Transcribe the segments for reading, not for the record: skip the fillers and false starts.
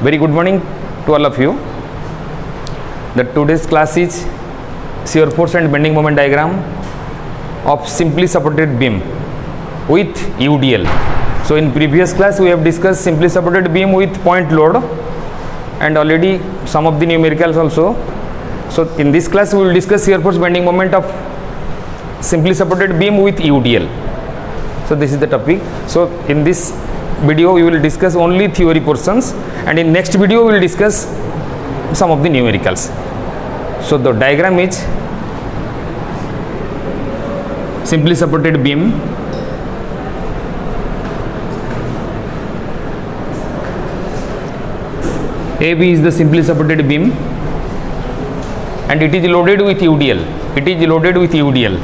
Very good morning to all of you. The today's class is shear force and bending moment diagram of simply supported beam with UDL. So in previous class we have discussed simply supported beam with point load and already some of the numericals also. So in this class we will discuss shear force bending moment of simply supported beam with UDL. So this is the topic. So in this video we will discuss only theory portions, and in next video we will discuss some of the numericals. So the diagram is simply supported beam, AB is the simply supported beam and it is loaded with UDL. It is loaded with UDL.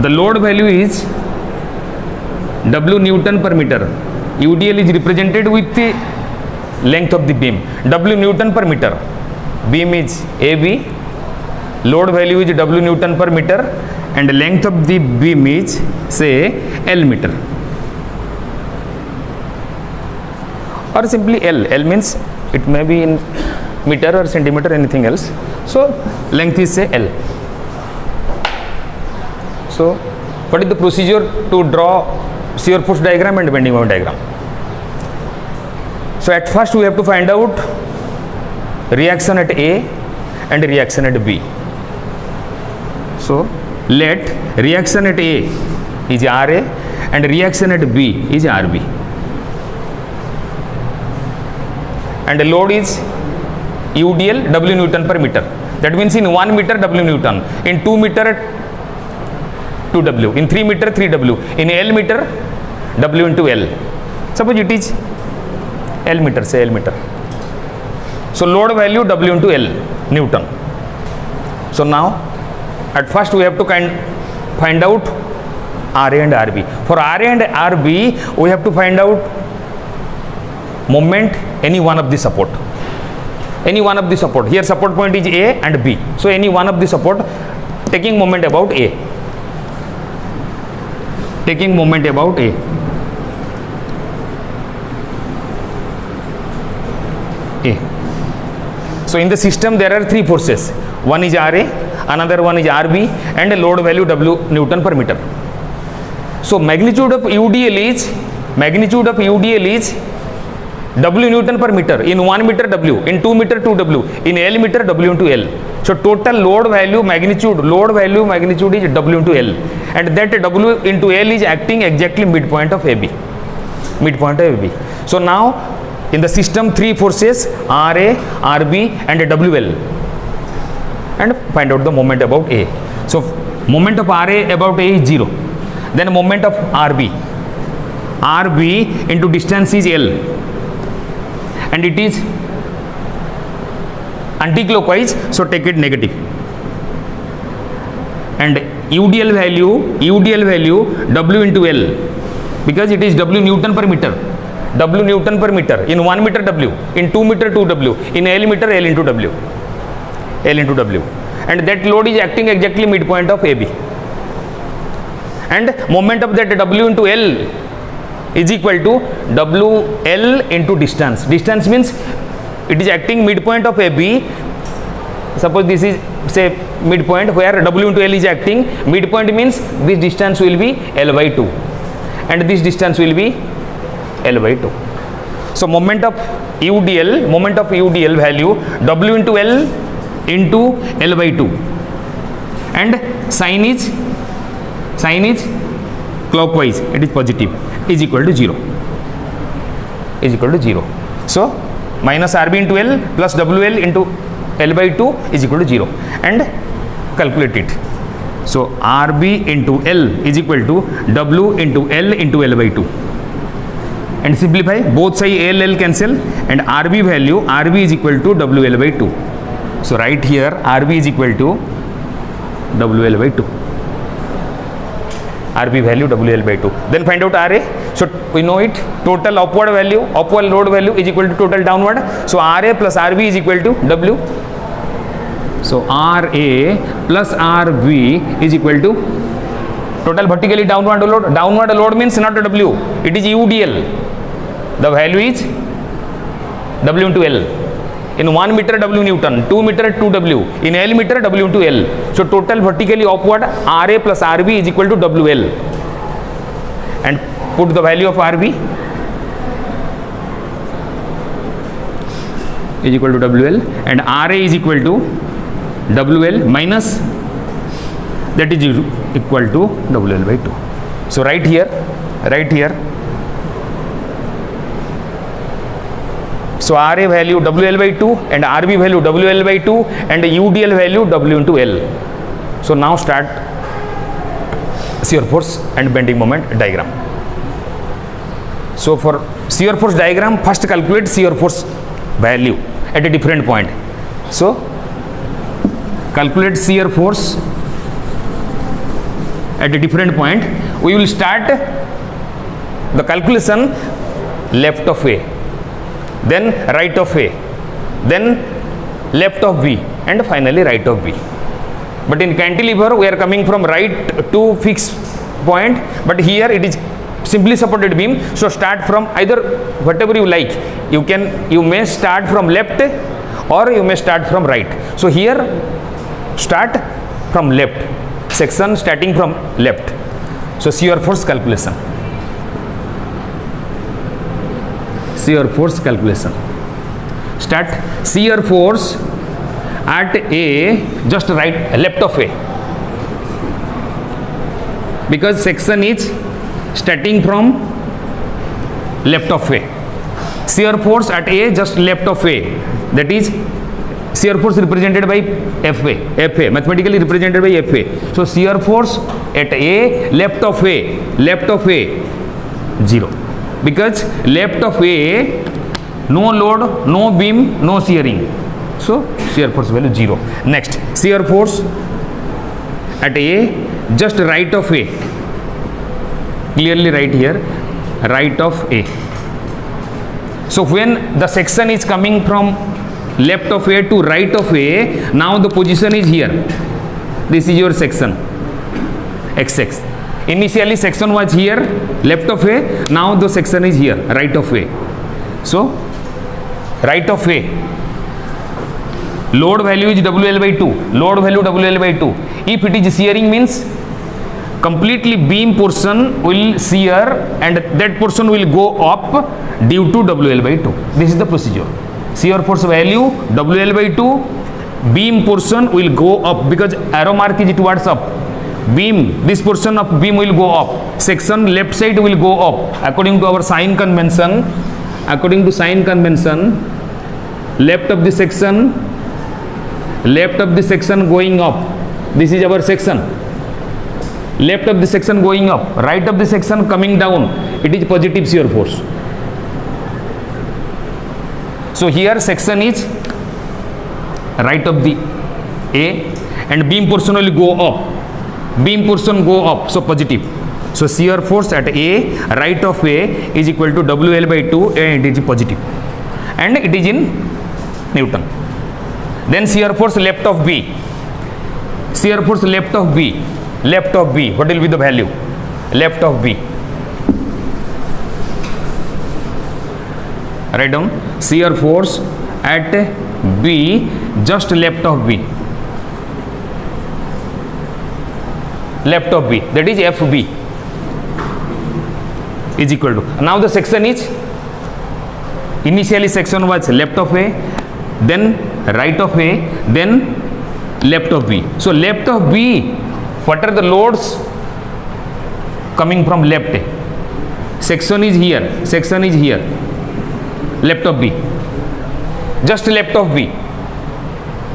The load value is W Newton per meter. UDL is represented with the length of the beam. W Newton per meter. Beam is AB. Load value is W Newton per meter and length of the beam is say L meter. Or simply L. L means it may be in meter or centimeter, anything else. So length is say L. So what is the procedure to draw shear force diagram and bending moment diagram? So at first we have to find out reaction at A and reaction at B. So let reaction at A is RA and reaction at B is RB. And the load is UDL W Newton per meter. That means in 1 meter W Newton, in 2 meter 2W, in 3 meter 3W, in L meter W into L. Suppose it is L meter, say L meter. So load value W into L Newton. So now at first we have to find out RA and RB. For RA and RB we have to find out moment any one of the support. Any one of the support. Here support point is A and B. So any one of the support taking moment about A. Taking moment about A. So in the system there are three forces. One is RA, another one is RB, and a load value W Newton per meter. So magnitude of UDL is W Newton per meter. In 1 meter W, in 2 meter 2W, in L meter W into L. So total load value magnitude is W into L, and that W into L is acting exactly midpoint of AB. So now in the system three forces RA, RB and WL, and find out the moment about A. So moment of RA about A is 0. Then moment of RB into distance is L, and it is anti-clockwise, so take it negative. And UDL value W into L, because it is W Newton per meter. In 1 meter W, in 2 meter 2W, in L meter L into W. And that load is acting exactly midpoint of AB. And moment of that W into L is equal to WL into distance. Distance means it is acting midpoint of AB. Suppose this is say midpoint where W into L is acting. Midpoint means this distance will be L by 2 and this distance will be L by 2. So moment of UDL value W into L into L by 2, and sign is clockwise, it is positive, is equal to 0. So minus RB into L plus WL into L by 2 is equal to 0, and calculate it. So RB into L is equal to W into L into L by 2, and simplify both side L cancel, and RB is equal to WL by 2. So right here RB is equal to WL by 2. RB value WL by 2. Then find out RA. So we know it, total upward load value is equal to total downward. So RA plus RB is equal to W. So RA plus RB is equal to total vertically downward load means not W, it is UDL. The value is W into L. In 1 meter W Newton, 2 meter 2 W, in L meter W into L. So total vertically upward RA plus RB is equal to WL. And put the value of RB is equal to WL, and RA is equal to WL minus, that is equal to WL by 2. So right here, so RA value WL by 2 and RB value WL by 2 and UDL value W into L. So now start shear force and bending moment diagram. So for shear force diagram, first calculate shear force value at a different point. So calculate shear force at a different point. We will start the calculation left of A, then right of A, then left of B, and finally right of B. But in cantilever we are coming from right to fixed point, but here it is simply supported beam. So start from either whatever you like. You may start from left or you may start from right. So here start from left, section starting from left. So shear force calculation. Start shear force at A, just right left of A, because section is starting from left of A. Shear force at A just left of A, that is shear force represented by FA, mathematically represented by FA. So shear force at A, left of A 0, because left of A no load, no beam, no shearing, so shear force value 0. Next, shear force at A just right of A, clearly right here, right of A. So when the section is coming from left of A to right of A, now the position is here. This is your section XX. Initially section was here left of A, now the section is here right of A. So right of A, load value is WL by 2, if it is shearing means completely beam portion will shear and that portion will go up due to WL by 2. This is the procedure. Shear force value WL by 2, beam portion will go up because arrow mark is towards up. Beam, this portion of beam will go up, section left side will go up according to our sign convention. Left of the section going up, this is our section. Left of the section going up, right of the section coming down, it is positive shear force. So here section is right of the A and beam portion will go up, so positive. So shear force at A, right of A is equal to WL by 2 and it is positive and it is in Newton. Then shear force left of B, what will be the value? Left of B, write down shear force at B, just left of B, that is FB, is equal to, now the section is, initially section was left of A, then right of A, then left of B. So left of B, what are the loads coming from left? Section is here, left of B, just left of B.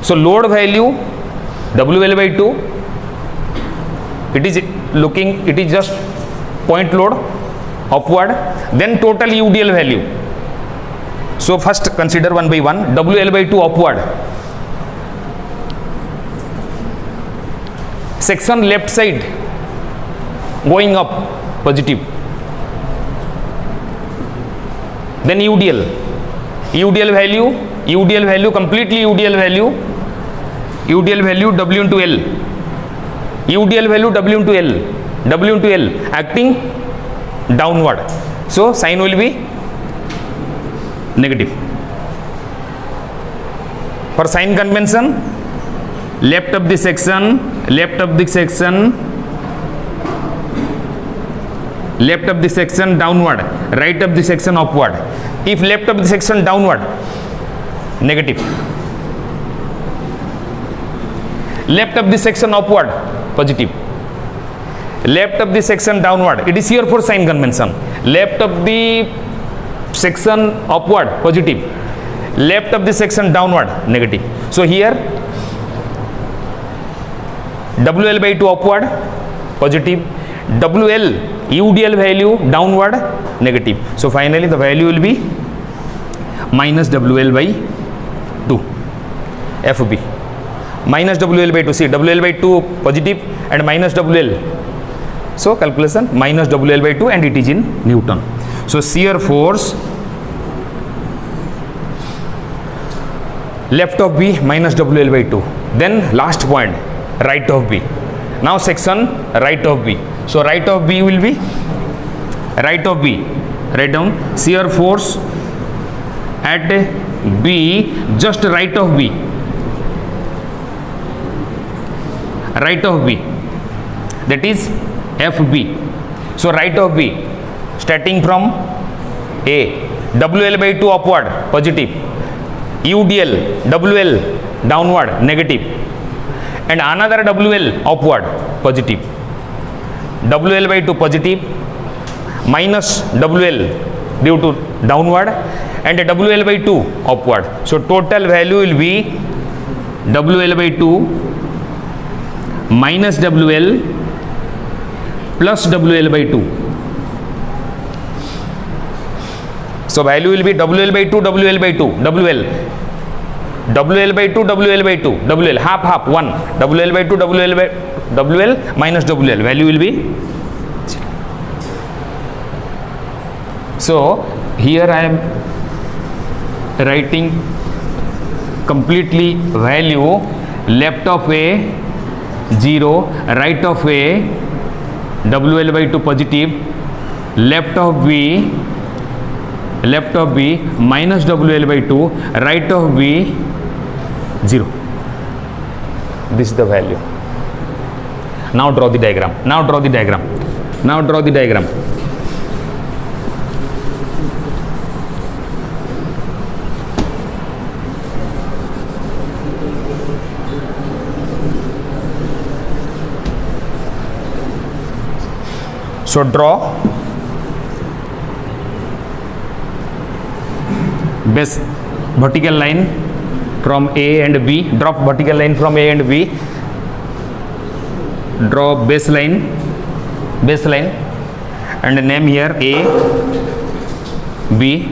So load value WL by 2, it is just point load upward, then total UDL value. So first consider one by one. WL by 2 upward, section left side going up positive, then UDL value completely UDL value W into L, W into L acting downward, so sign will be negative. For sign convention, left of the section downward, right of the section upward. If left of the section downward, negative. Left of the section upward, positive. Left of the section downward, it is here for sign convention. Left of the section upward, positive. Left of the section downward, negative. So here WL by 2 upward, positive. WL UDL value downward, negative. So finally the value will be minus WL by 2 FB. Minus WL by 2, see WL by 2 positive and minus WL. So calculation minus WL by 2 and it is in Newton. So shear force left of B minus WL by 2. Then last point, right of B. Now section right of B. So right of B will be, right of B, write down shear force at B, just right of B. Right of B, that is FB. So right of B starting from A, WL by 2 upward, positive. UDL, WL downward, negative. And another WL upward, positive. WL by 2 positive, minus WL due to downward, and WL by 2 upward. So total value will be WL by 2 minus WL plus WL by 2. So value will be WL by 2, WL by 2, WL by 2, WL by 2, WL half 1, WL by 2, WL by WL minus WL, value will be 0. So here I am writing completely value, left of A 0, right of A WL by 2 positive, left of B minus WL by 2, right of B 0. This is the value. Now draw the diagram. So draw base vertical line from A and B, drop vertical line from A and B, draw baseline and name here A, B.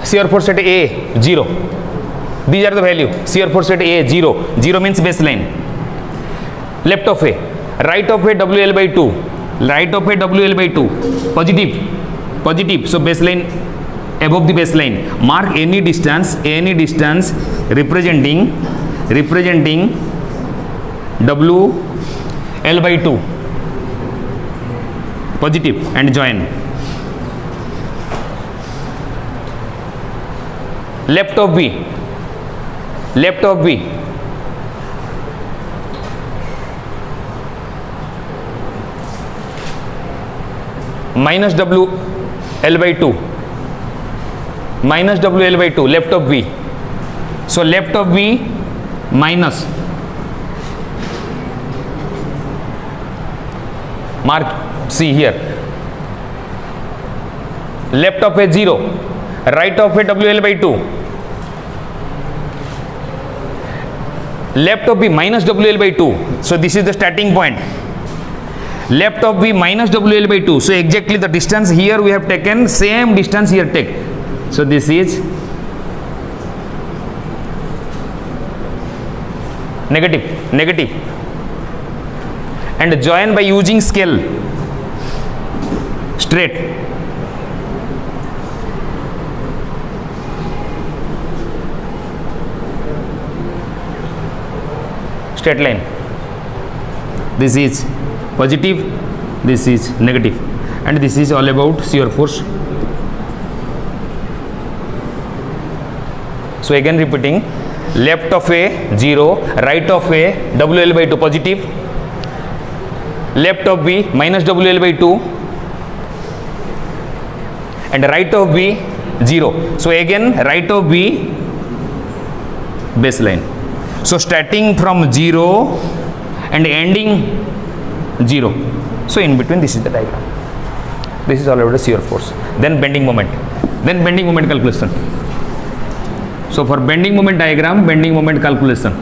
Shear force at A 0. These are the value. Shear force at A 0. 0 means baseline. Left of A, right of A WL by 2, right of A WL by 2, positive. So baseline above the baseline. Mark any distance representing WL by 2, positive, and join. Left of B minus WL by 2, left of B. So left of B minus, mark, see here, left of A 0, right of A WL by 2, left of B minus WL by 2. So this is the starting point. Left of B minus WL by 2. So exactly the distance here we have taken, same distance here take. So this is negative, and join by using scale straight. Straight line. this is positive, this is negative, and this is all about shear force. So again repeating, left of A 0, right of A WL by 2 positive, left of B minus WL by 2, and right of B 0. So again right of B baseline. So starting from 0 and ending 0. So in between, this is the diagram. This is all about the shear force. Then bending moment. Then bending moment calculation. So for bending moment diagram, bending moment calculation.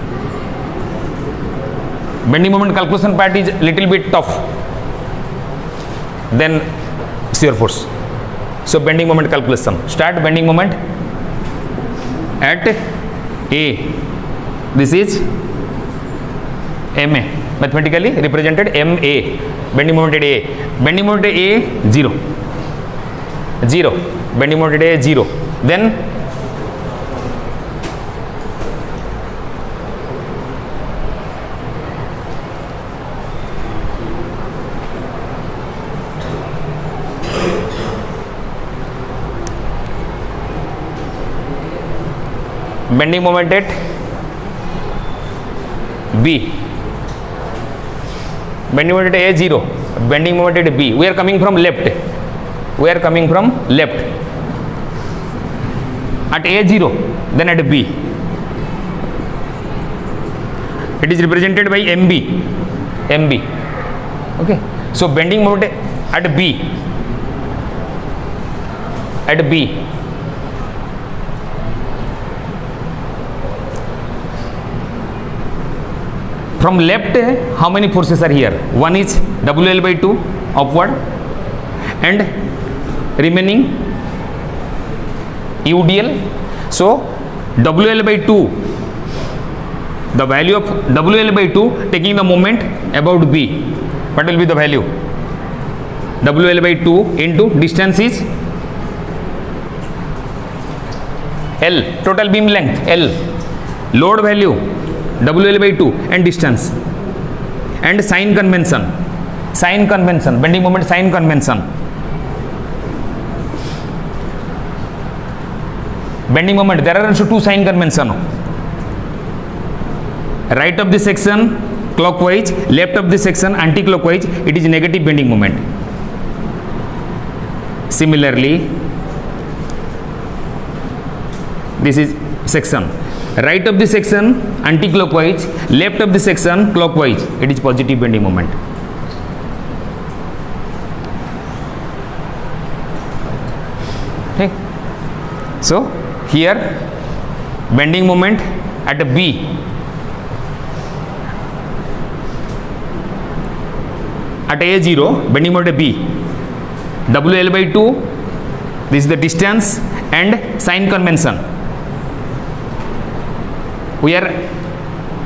Bending moment calculation part is little bit tough. Then shear force. So bending moment calculation. Start bending moment at A. This is MA. Mathematically represented MA. Bending moment at A. Bending moment at A 0. 0. Bending moment at A 0. Then bending moment at B. Bending moment at A 0. Bending moment at B. We are coming from left. We are coming from left. At A 0, then at B. It is represented by MB. MB. Okay. So bending moment at B. At B. From left, how many forces are here? One is WL by 2 upward, and remaining UDL. So WL by 2, the value of WL by 2 taking the moment about B. What will be the value? WL by 2 into distance is L, total beam length L, load value WL by 2 and distance, and sign convention, bending moment sign convention. Bending moment, there are also two sign convention. Right of the section clockwise, left of the section anti-clockwise, it is negative bending moment. Similarly, this is section. Right of the section anti-clockwise, left of the section clockwise, it is positive bending moment. Okay. So here bending moment at B, at A0, bending moment at B, WL by 2, this is the distance and sign convention. We are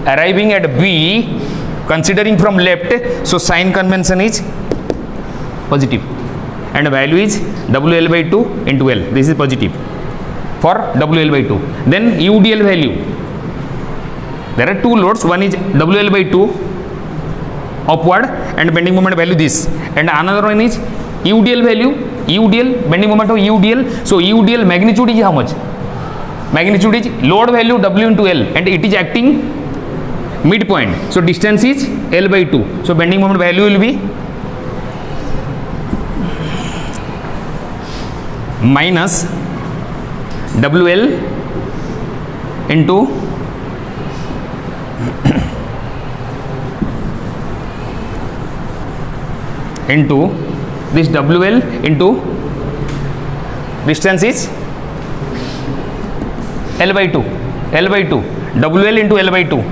arriving at B considering from left, so sign convention is positive and value is WL by 2 into L. This is positive for WL by 2. Then UDL value, there are two loads, one is WL by 2 upward and bending moment value this, and another one is UDL value, UDL bending moment of UDL. So UDL magnitude is how much? Magnitude is load value W into L, and it is acting midpoint. So distance is L by 2. So bending moment value will be minus WL into this WL into distance is L by 2, WL into L by 2.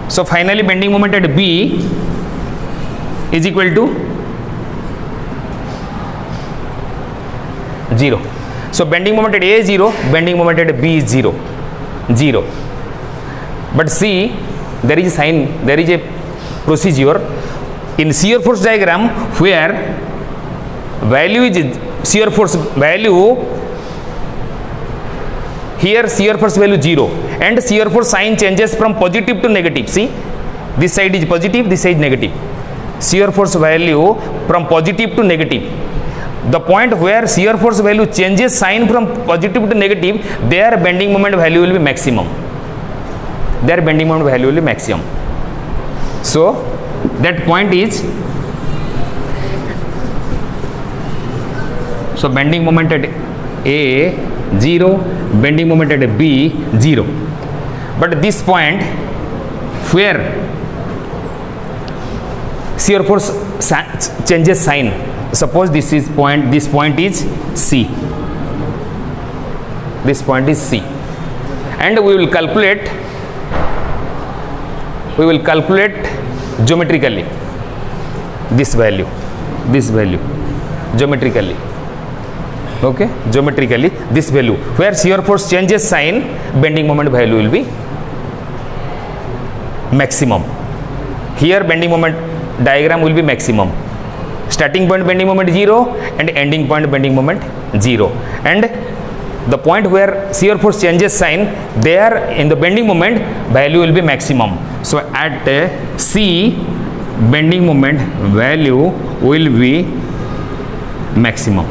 So finally bending moment at B is equal to 0. So bending moment at A is 0, bending moment at B is 0. But see, there is a sign, there is a procedure in shear force diagram where value is shear force value here shear force value 0 and shear force sign changes from positive to negative. See, this side is positive, this side negative. Shear force value from positive to negative. The point where shear force value changes sign from positive to negative, their bending moment value will be maximum. Their bending moment value will be maximum. So that point is, so bending moment at A 0, bending moment at B 0. But this point where shear force changes sign, suppose this point is C. This point is C, and we will calculate geometrically this value geometrically. Okay, geometrically this value where shear force changes sign, bending moment value will be maximum. Here bending moment diagram will be maximum. Starting point bending moment 0 and ending point bending moment 0, and the point where shear force changes sign, there in the bending moment value will be maximum. So at C, bending moment value will be maximum.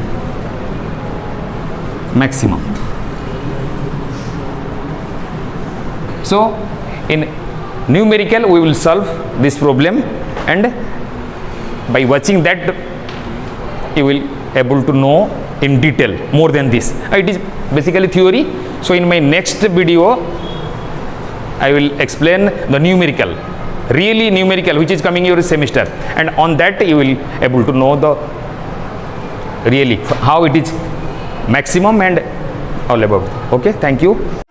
So in numerical we will solve this problem, and by watching that you will able to know in detail more than this. It is basically theory. So in my next video I will explain the numerical, really numerical, which is coming your semester, and on that you will able to know the really how it is maximum and all above. Okay, thank you.